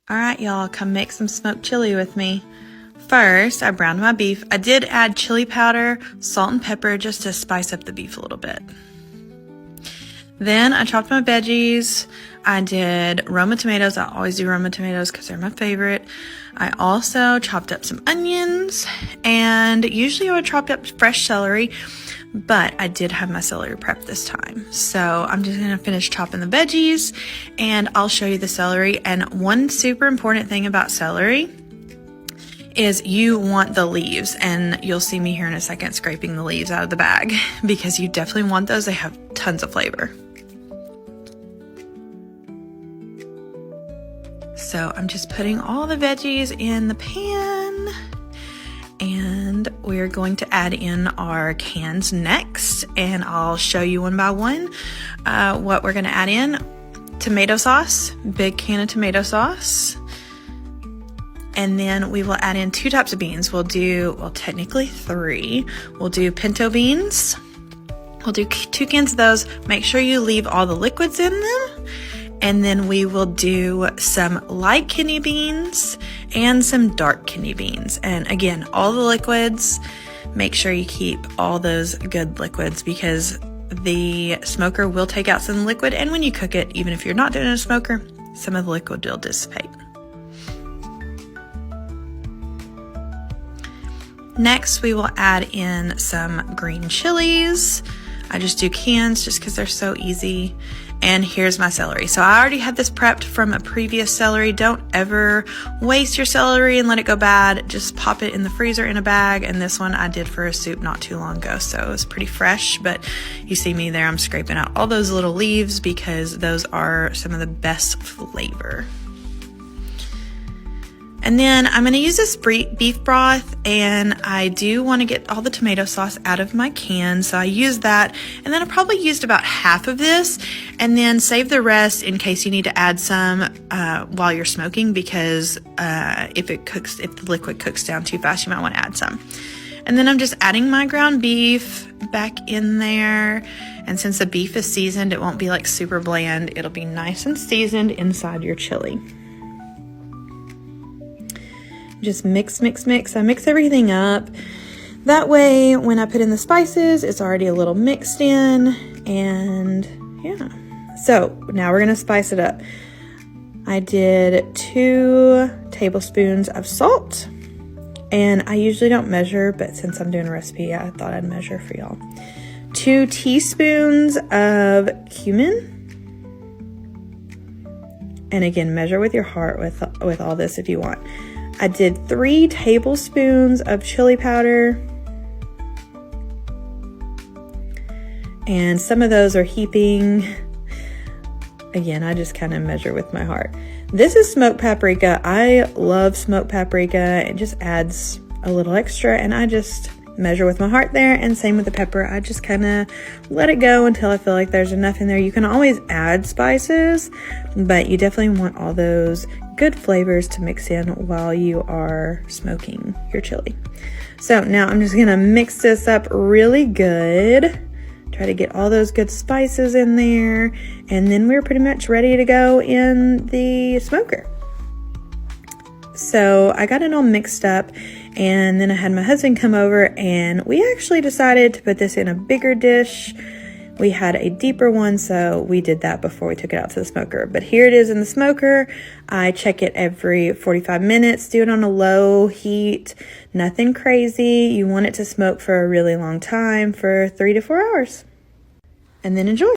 All right, y'all, come make some smoked chili with me. First, I browned my beef. I did add chili powder, salt, and pepper just to spice up the beef a little bit. Then I chopped my veggies. I did Roma tomatoes. I always do Roma tomatoes because they're my favorite. I also chopped up some onions, and usually I would chop up fresh celery, but I did have my celery prepped this time. So I'm just gonna finish chopping the veggies and I'll show you the celery. And one super important thing about celery is you want the leaves, and you'll see me here in a second scraping the leaves out of the bag because you definitely want those. They have tons of flavor. So I'm just putting all the veggies in the pan, and we're going to add in our cans next, and I'll show you one by one what we're going to add in. Tomato sauce, big can of tomato sauce. And then we will add in 2 types of beans. We'll do, well, technically 3. We'll do pinto beans. We'll do 2 cans of those. Make sure you leave all the liquids in them. And then we will do some light kidney beans and some dark kidney beans. And again, all the liquids, make sure you keep all those good liquids because the smoker will take out some liquid. And when you cook it, even if you're not doing a smoker, some of the liquid will dissipate. Next, we will add in some green chilies. I just do cans just because they're so easy. And here's my celery. So I already had this prepped from a previous celery. Don't ever waste your celery and let it go bad. Just pop it in the freezer in a bag. And this one I did for a soup not too long ago. So it was pretty fresh, but you see me there. I'm scraping out all those little leaves because those are some of the best flavor. And then I'm going to use this beef broth, and I do want to get all the tomato sauce out of my can, so I use that. And then I probably used about half of this, and then save the rest in case you need to add some while you're smoking, because if the liquid cooks down too fast, you might want to add some. And then I'm just adding my ground beef back in there. And since the beef is seasoned, it won't be like super bland. It'll be nice and seasoned inside your chili. Just mix, mix, mix. I mix everything up. That way, when I put in the spices, it's already a little mixed in. And yeah. So now we're gonna spice it up. I did 2 tablespoons of salt. And I usually don't measure, but since I'm doing a recipe, I thought I'd measure for y'all. 2 teaspoons of cumin. And again, measure with your heart with all this if you want. I did 3 tablespoons of chili powder. And some of those are heaping. Again, I just kind of measure with my heart. This is smoked paprika. I love smoked paprika. It just adds a little extra, and I just measure with my heart there. And same with the pepper. I just kind of let it go until I feel like there's enough in there. You can always add spices, but you definitely want all those good flavors to mix in while you are smoking your chili. So now I'm just gonna mix this up really good. Try to get all those good spices in there, and then we're pretty much ready to go in the smoker. So I got it all mixed up, and then I had my husband come over, and we actually decided to put this in a bigger dish. We had a deeper one, so we did that before we took it out to the smoker. But here it is in the smoker. I check it every 45 minutes, do it on a low heat, nothing crazy. You want it to smoke for a really long time, for 3 to 4 hours. And then enjoy.